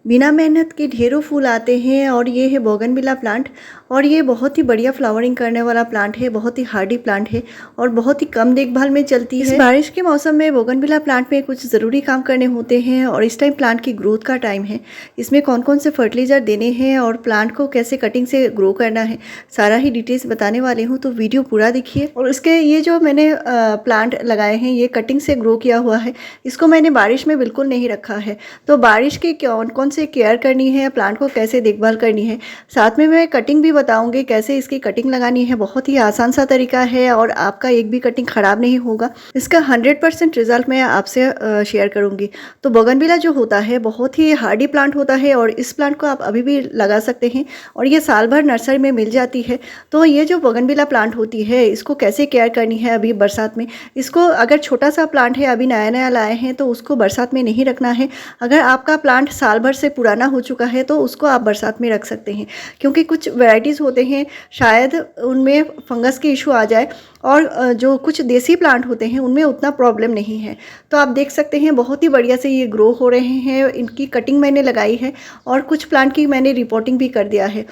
बिना मेहनत के ढेरों फूल आते हैं और ये है बोगनविला प्लांट। और ये बहुत ही बढ़िया फ्लावरिंग करने वाला प्लांट है, बहुत ही हार्डी प्लांट है और बहुत ही कम देखभाल में चलती है। इस बारिश के मौसम में बोगनविला प्लांट में कुछ ज़रूरी काम करने होते हैं और इस टाइम प्लांट की ग्रोथ का टाइम है। इसमें कौन कौन से फर्टिलाइज़र देने हैं और प्लांट को कैसे कटिंग से ग्रो करना है, सारा ही डिटेल्स बताने वाले हूँ, तो वीडियो पूरा देखिए। और इसके ये जो मैंने प्लांट लगाए हैं ये कटिंग से ग्रो किया हुआ है। इसको मैंने बारिश में बिल्कुल नहीं रखा है। तो बारिश की कौन कौन से केयर करनी है, प्लांट को कैसे देखभाल करनी है, साथ में मैं कटिंग भी बताऊंगी कैसे इसकी कटिंग लगानी है। बहुत ही आसान सा तरीका है और आपका एक भी कटिंग खराब नहीं होगा। इसका 100% रिजल्ट मैं आपसे शेयर करूंगी। तो बोगनविला जो होता है बहुत ही हार्डी प्लांट होता है और इस प्लांट को आप अभी भी लगा सकते हैं और ये साल भर नर्सरी में मिल जाती है। तो ये जो बोगनविला प्लांट होती है इसको कैसे केयर करनी है अभी बरसात में। इसको अगर छोटा सा प्लांट है, अभी नया नया लाए हैं, तो उसको बरसात में नहीं रखना है। अगर आपका प्लांट साल भर से पुराना हो चुका है तो उसको आप बरसात में रख सकते हैं, क्योंकि कुछ वैरायटीज़ होते हैं शायद उनमें फंगस के इशू आ जाए और जो कुछ देसी प्लांट होते हैं उनमें उतना प्रॉब्लम नहीं है। तो आप देख सकते हैं बहुत ही बढ़िया से ये ग्रो हो रहे हैं। इनकी कटिंग मैंने लगाई है और कुछ प्लांट की मैंने रिपोर्टिंग भी कर दिया है।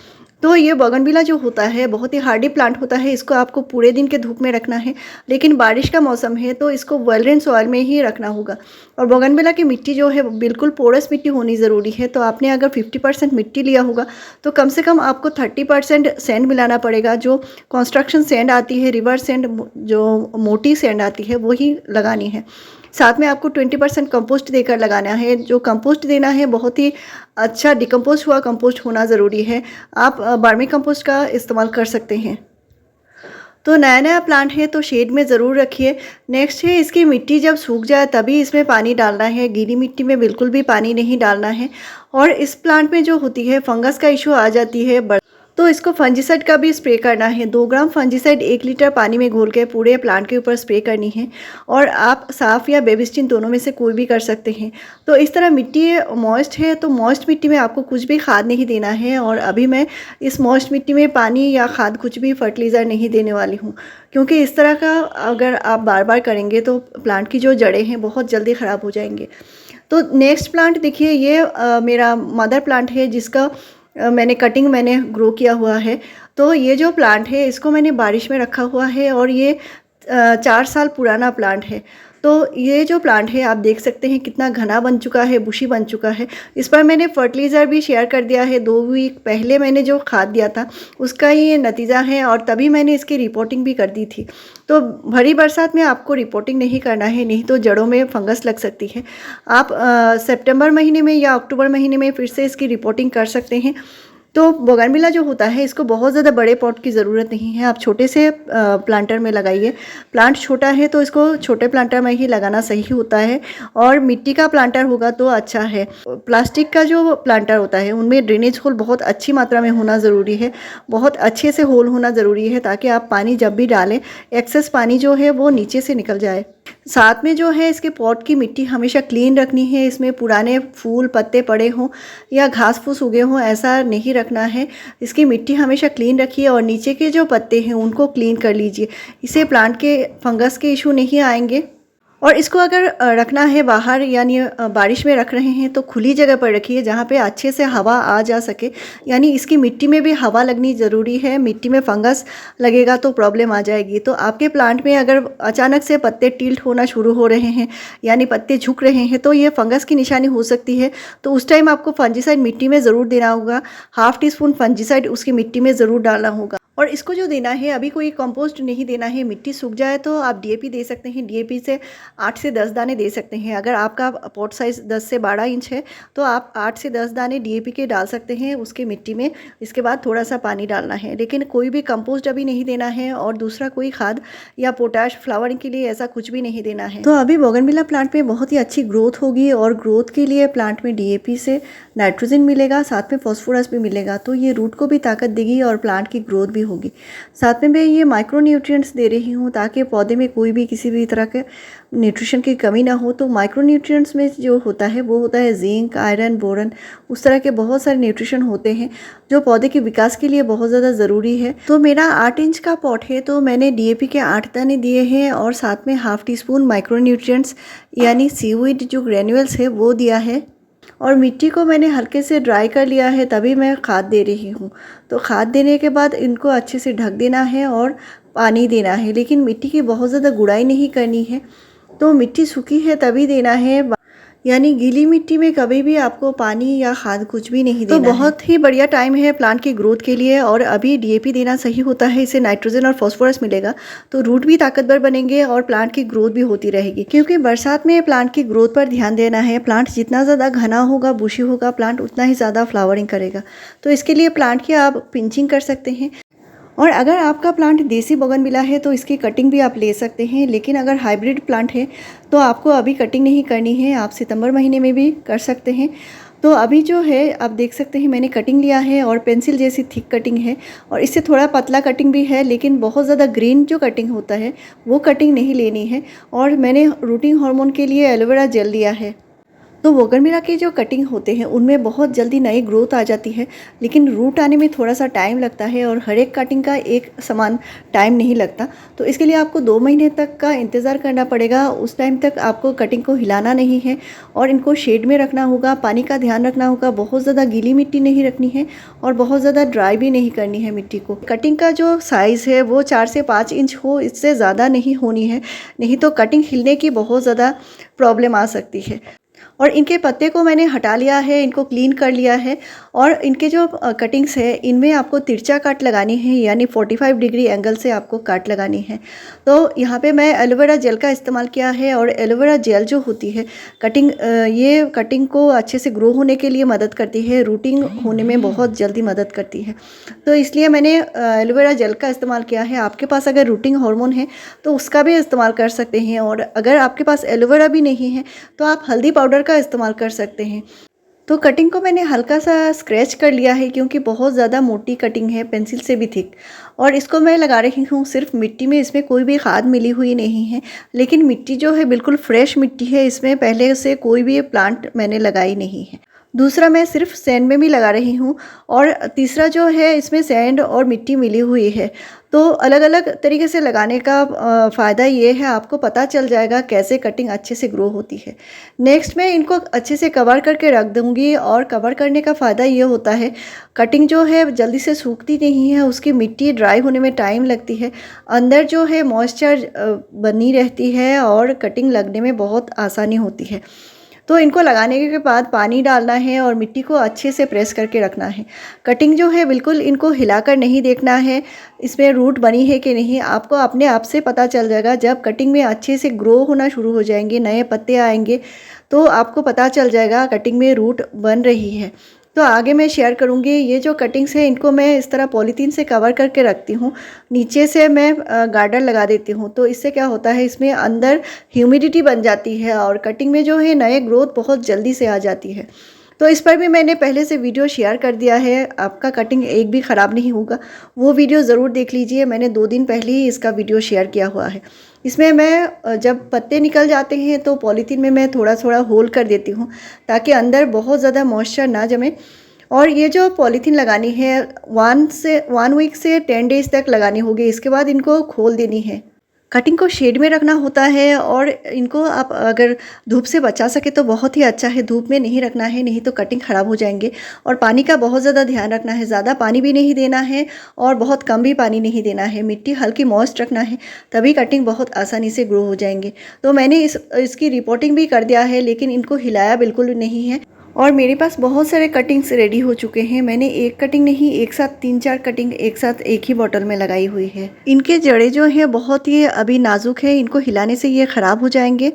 तो ये बोगनविला जो होता है बहुत ही हार्डी प्लांट होता है। इसको आपको पूरे दिन के धूप में रखना है, लेकिन बारिश का मौसम है तो इसको वेल ड्रेन सॉइल में ही रखना होगा। और बोगनविला की मिट्टी जो है बिल्कुल पोरस मिट्टी होनी ज़रूरी है। तो आपने अगर 50% मिट्टी लिया होगा तो कम से कम आपको 30% सैंड मिलाना पड़ेगा। जो कंस्ट्रक्शन सैंड आती है, रिवर सैंड, जो मोटी सैंड आती है वही लगानी है। साथ में आपको 20% कंपोस्ट देकर लगाना है। जो कंपोस्ट देना है बहुत ही अच्छा डिकम्पोस्ट हुआ कंपोस्ट होना ज़रूरी है। आप वर्मी कंपोस्ट का इस्तेमाल कर सकते हैं। तो नया नया प्लांट है तो शेड में ज़रूर रखिए। नेक्स्ट है इसकी मिट्टी जब सूख जाए तभी इसमें पानी डालना है। गीली मिट्टी में बिल्कुल भी पानी नहीं डालना है। और इस प्लांट में जो होती है फंगस का इशू आ जाती है, तो इसको फंजीसाइड का भी स्प्रे करना है। 2 ग्राम फंजीसाइड 1 लीटर पानी में घोल के पूरे प्लांट के ऊपर स्प्रे करनी है। और आप साफ़ या बेबिस्टिन दोनों में से कोई भी कर सकते हैं। तो इस तरह मिट्टी मॉइस्ट है तो मॉइस्ट मिट्टी में आपको कुछ भी खाद नहीं देना है। और अभी मैं इस मॉइस्ट मिट्टी में पानी या खाद कुछ भी फर्टिलाइज़र नहीं देने वाली हूँ, क्योंकि इस तरह का अगर आप बार बार करेंगे तो प्लांट की जो जड़ें हैं बहुत जल्दी ख़राब हो जाएंगे। तो नेक्स्ट प्लांट देखिए, ये मेरा मदर प्लांट है जिसका मैंने ग्रो किया हुआ है। तो ये जो प्लांट है इसको मैंने बारिश में रखा हुआ है और ये 4 साल पुराना प्लांट है। तो ये जो प्लांट है आप देख सकते हैं कितना घना बन चुका है, बुशी बन चुका है। इस पर मैंने फर्टिलाइज़र भी शेयर कर दिया है। 2 वीक पहले मैंने जो खाद दिया था उसका ये नतीजा है और तभी मैंने इसकी रिपोर्टिंग भी कर दी थी। तो भरी बरसात में आपको रिपोर्टिंग नहीं करना है, नहीं तो जड़ों में फंगस लग सकती है। आप सितंबर महीने में या अक्टूबर महीने में फिर से इसकी रिपोर्टिंग कर सकते हैं। तो बोगनविला जो होता है इसको बहुत ज़्यादा बड़े पॉट की ज़रूरत नहीं है। आप छोटे से प्लांटर में लगाइए। प्लांट छोटा है तो इसको छोटे प्लांटर में ही लगाना सही होता है। और मिट्टी का प्लांटर होगा तो अच्छा है। प्लास्टिक का जो प्लांटर होता है उनमें ड्रेनेज होल बहुत अच्छी मात्रा में होना ज़रूरी है, बहुत अच्छे से होल होना ज़रूरी है, ताकि आप पानी जब भी डालें एक्सेस पानी जो है वो नीचे से निकल जाए। साथ में जो है इसके पॉट की मिट्टी हमेशा क्लीन रखनी है। इसमें पुराने फूल पत्ते पड़े हों या घास फूस उगे हों ऐसा नहीं रखना है। इसकी मिट्टी हमेशा क्लीन रखिए और नीचे के जो पत्ते हैं उनको क्लीन कर लीजिए। इससे प्लांट के फंगस के इशू नहीं आएंगे। और इसको अगर रखना है बाहर यानी बारिश में रख रहे हैं तो खुली जगह पर रखिए जहाँ पे अच्छे से हवा आ जा सके। यानी इसकी मिट्टी में भी हवा लगनी ज़रूरी है। मिट्टी में फंगस लगेगा तो प्रॉब्लम आ जाएगी। तो आपके प्लांट में अगर अचानक से पत्ते टिल्ट होना शुरू हो रहे हैं यानी पत्ते झुक रहे हैं तो ये फंगस की निशानी हो सकती है। तो उस टाइम आपको फंजीसाइड मिट्टी में ज़रूर देना होगा। ½ टीस्पून फंजीसाइड उसकी मिट्टी में ज़रूर डालना होगा। और इसको जो देना है अभी कोई कंपोस्ट नहीं देना है। मिट्टी सूख जाए तो आप डीएपी दे सकते हैं। डीएपी से 8 से 10 दाने दे सकते हैं। अगर आपका पॉट साइज़ 10 से 12 इंच है तो आप 8 से 10 दाने डीएपी के डाल सकते हैं उसके मिट्टी में। इसके बाद थोड़ा सा पानी डालना है, लेकिन कोई भी कंपोस्ट अभी नहीं देना है और दूसरा कोई खाद या पोटाश फ्लावरिंग के लिए ऐसा कुछ भी नहीं देना है। तो अभी बोगनविला प्लांट में बहुत ही अच्छी ग्रोथ होगी और ग्रोथ के लिए प्लांट में डीएपी से नाइट्रोजन मिलेगा, साथ में फॉस्फोरस भी मिलेगा। तो ये रूट को भी ताकत देगी और प्लांट की ग्रोथ भी होगी। साथ में मैं ये माइक्रो न्यूट्रिएंट्स दे रही हूँ ताकि पौधे में कोई भी किसी भी तरह के न्यूट्रिशन की कमी ना हो। तो माइक्रो न्यूट्रिएंट्स में जो होता है वो होता है जिंक, आयरन, बोरन, उस तरह के बहुत सारे न्यूट्रिशन होते हैं जो पौधे के विकास के लिए बहुत ज़्यादा ज़रूरी है। तो मेरा 8 इंच का पॉट है तो मैंने डीएपी के 8 दाने दिए हैं और साथ में ½ टीस्पून माइक्रो न्यूट्रिएंट्स यानी सीवीड जो ग्रेन्यूल्स है वो दिया है। और मिट्टी को मैंने हल्के से ड्राई कर लिया है, तभी मैं खाद दे रही हूँ। तो खाद देने के बाद इनको अच्छे से ढक देना है और पानी देना है, लेकिन मिट्टी की बहुत ज़्यादा गुड़ाई नहीं करनी है। तो मिट्टी सूखी है तभी देना है, यानी गीली मिट्टी में कभी भी आपको पानी या खाद कुछ भी नहीं देना है। तो बहुत ही बढ़िया टाइम है प्लांट की ग्रोथ के लिए, और अभी डीएपी देना सही होता है, इससे नाइट्रोजन और फास्फोरस मिलेगा, तो रूट भी ताकतवर बनेंगे और प्लांट की ग्रोथ भी होती रहेगी। क्योंकि बरसात में प्लांट की ग्रोथ पर ध्यान देना है। प्लांट जितना ज़्यादा घना होगा, बुशी होगा, प्लांट उतना ही ज़्यादा फ्लावरिंग करेगा। तो इसके लिए प्लांट की आप पिंचिंग कर सकते हैं। और अगर आपका प्लांट देसी बोगनविला है तो इसकी कटिंग भी आप ले सकते हैं, लेकिन अगर हाइब्रिड प्लांट है तो आपको अभी कटिंग नहीं करनी है, आप सितंबर महीने में भी कर सकते हैं। तो अभी जो है आप देख सकते हैं मैंने कटिंग लिया है, और पेंसिल जैसी थिक कटिंग है, और इससे थोड़ा पतला कटिंग भी है, लेकिन बहुत ज़्यादा ग्रीन जो कटिंग होता है वो कटिंग नहीं लेनी है। और मैंने रूटिंग हार्मोन के लिए एलोवेरा जेल लिया है। तो बोगनविला के जो कटिंग होते हैं उनमें बहुत जल्दी नई ग्रोथ आ जाती है, लेकिन रूट आने में थोड़ा सा टाइम लगता है, और हर एक कटिंग का एक समान टाइम नहीं लगता। तो इसके लिए आपको 2 महीने तक का इंतज़ार करना पड़ेगा। उस टाइम तक आपको कटिंग को हिलाना नहीं है, और इनको शेड में रखना होगा, पानी का ध्यान रखना होगा। बहुत ज़्यादा गीली मिट्टी नहीं रखनी है और बहुत ज़्यादा ड्राई भी नहीं करनी है मिट्टी को। कटिंग का जो साइज़ है वो 4 से 5 इंच हो, इससे ज़्यादा नहीं होनी है, नहीं तो कटिंग हिलने की बहुत ज़्यादा प्रॉब्लम आ सकती है। और इनके पत्ते को मैंने हटा लिया है, इनको क्लीन कर लिया है, और इनके जो कटिंग्स है इनमें आपको तिरछा काट लगानी है, यानी 45 डिग्री एंगल से आपको काट लगानी है। तो यहाँ पे मैं एलोवेरा जेल का इस्तेमाल किया है, और एलोवेरा जेल जो होती है ये कटिंग को अच्छे से ग्रो होने के लिए मदद करती है, रूटिंग होने में बहुत जल्दी मदद करती है। तो इसलिए मैंने एलोवेरा जेल का इस्तेमाल किया है। आपके पास अगर रूटिंग हार्मोन है तो उसका भी इस्तेमाल कर सकते हैं, और अगर आपके पास एलोवेरा भी नहीं है तो आप हल्दी पाउडर का इस्तेमाल कर सकते हैं। तो कटिंग को मैंने हल्का सा स्क्रैच कर लिया है, क्योंकि बहुत ज़्यादा मोटी कटिंग है, पेंसिल से भी थिक। और इसको मैं लगा रही हूँ सिर्फ मिट्टी में, इसमें कोई भी खाद मिली हुई नहीं है, लेकिन मिट्टी जो है बिल्कुल फ्रेश मिट्टी है, इसमें पहले से कोई भी प्लांट मैंने लगाई नहीं है। दूसरा मैं सिर्फ सैंड में भी लगा रही हूँ, और तीसरा जो है इसमें सैंड और मिट्टी मिली हुई है। तो अलग अलग तरीके से लगाने का फ़ायदा ये है, आपको पता चल जाएगा कैसे कटिंग अच्छे से ग्रो होती है। नेक्स्ट मैं इनको अच्छे से कवर करके रख दूँगी, और कवर करने का फ़ायदा ये होता है कटिंग जो है जल्दी से सूखती नहीं है, उसकी मिट्टी ड्राई होने में टाइम लगती है, अंदर जो है मॉइस्चर बनी रहती है, और कटिंग लगने में बहुत आसानी होती है। तो इनको लगाने के बाद पानी डालना है और मिट्टी को अच्छे से प्रेस करके रखना है। कटिंग जो है बिल्कुल इनको हिलाकर नहीं देखना है इसमें रूट बनी है कि नहीं, आपको अपने आप से पता चल जाएगा। जब कटिंग में अच्छे से ग्रो होना शुरू हो जाएंगे, नए पत्ते आएंगे, तो आपको पता चल जाएगा कटिंग में रूट बन रही है। तो आगे मैं शेयर करूँगी। ये जो कटिंग्स है इनको मैं इस तरह पॉलीथीन से कवर करके रखती हूँ, नीचे से मैं गार्डर लगा देती हूँ। तो इससे क्या होता है, इसमें अंदर ह्यूमिडिटी बन जाती है, और कटिंग में जो है नए ग्रोथ बहुत जल्दी से आ जाती है। तो इस पर भी मैंने पहले से वीडियो शेयर कर दिया है, आपका कटिंग एक भी ख़राब नहीं होगा, वो वीडियो ज़रूर देख लीजिए। मैंने 2 दिन पहले ही इसका वीडियो शेयर किया हुआ है। इसमें मैं जब पत्ते निकल जाते हैं तो पॉलीथीन में मैं थोड़ा थोड़ा होल कर देती हूँ, ताकि अंदर बहुत ज़्यादा मॉइस्चर ना जमे। और ये जो पॉलीथीन लगानी है 1 वीक से 10 डेज़ तक लगानी होगी, इसके बाद इनको खोल देनी है। कटिंग को शेड में रखना होता है, और इनको आप अगर धूप से बचा सके तो बहुत ही अच्छा है। धूप में नहीं रखना है, नहीं तो कटिंग ख़राब हो जाएंगे। और पानी का बहुत ज़्यादा ध्यान रखना है, ज़्यादा पानी भी नहीं देना है और बहुत कम भी पानी नहीं देना है। मिट्टी हल्की मॉइस्ट रखना है, तभी कटिंग बहुत आसानी से ग्रो हो जाएंगे। तो मैंने इसकी रिपोर्टिंग भी कर दिया है, लेकिन इनको हिलाया बिल्कुल नहीं है। और मेरे पास बहुत सारे कटिंग्स रेडी हो चुके हैं। मैंने एक कटिंग नहीं, एक साथ 3-4 कटिंग एक साथ एक ही बॉटल में लगाई हुई है। इनके जड़ें जो हैं बहुत ही अभी नाजुक है, इनको हिलाने से ये ख़राब हो जाएंगे,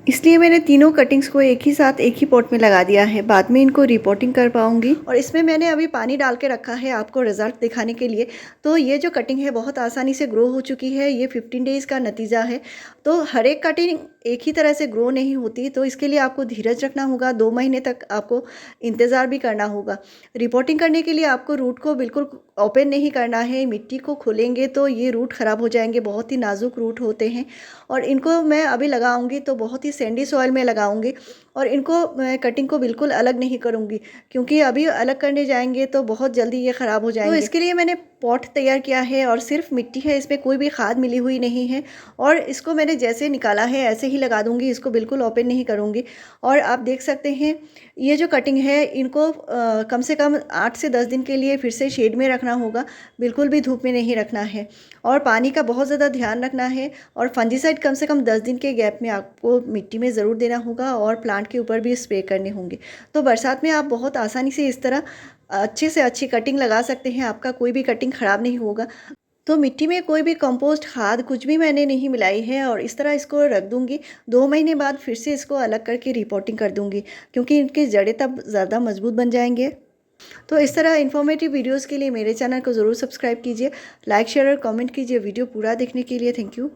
इसलिए मैंने तीनों कटिंग्स को एक ही साथ एक ही पॉट में लगा दिया है। बाद में इनको रिपोर्टिंग कर पाऊंगी। और इसमें मैंने अभी पानी डाल के रखा है आपको रिजल्ट दिखाने के लिए। तो ये जो कटिंग है बहुत आसानी से ग्रो हो चुकी है, ये 15 डेज़ का नतीजा है। तो हर एक कटिंग एक ही तरह से ग्रो नहीं होती, तो इसके लिए आपको धीरज रखना होगा। 2 महीने तक आपको इंतज़ार भी करना होगा। रिपोर्टिंग करने के लिए आपको रूट को बिल्कुल ओपन नहीं करना है, मिट्टी को खोलेंगे तो ये रूट ख़राब हो जाएंगे, बहुत ही नाजुक रूट होते हैं। और इनको मैं अभी लगाऊंगी तो बहुत ही सैंडी सॉइल में लगाऊंगी, और इनको मैं कटिंग को बिल्कुल अलग नहीं करूंगी, क्योंकि अभी अलग करने जाएंगे तो बहुत जल्दी ये ख़राब हो जाएंगे। तो इसके लिए मैंने पॉट तैयार किया है और सिर्फ मिट्टी है, इसमें कोई भी खाद मिली हुई नहीं है। और इसको मैंने जैसे निकाला है ऐसे ही लगा दूंगी, इसको बिल्कुल ओपन नहीं करूंगी। और आप देख सकते हैं ये जो कटिंग है इनको कम से कम 8 से 10 दिन के लिए फिर से शेड में रखना होगा, बिल्कुल भी धूप में नहीं रखना है। और पानी का बहुत ज़्यादा ध्यान रखना है। और फंजीसाइड कम से कम 10 दिन के गैप में आपको मिट्टी में ज़रूर देना होगा और प्लांट के ऊपर भी स्प्रे करने होंगे। तो बरसात में आप बहुत आसानी से इस तरह अच्छे से अच्छी कटिंग लगा सकते हैं, आपका कोई भी कटिंग ख़राब नहीं होगा। तो मिट्टी में कोई भी कंपोस्ट खाद कुछ भी मैंने नहीं मिलाई है और इस तरह इसको रख दूंगी। 2 महीने बाद फिर से इसको अलग करके रिपोर्टिंग कर दूंगी, क्योंकि इनकी जड़ें तब ज़्यादा मजबूत बन जाएंगे। तो इस तरह इन्फॉर्मेटिव वीडियोस के लिए मेरे चैनल को ज़रूर सब्सक्राइब कीजिए, लाइक शेयर और कमेंट कीजिए। वीडियो पूरा देखने के लिए थैंक यू।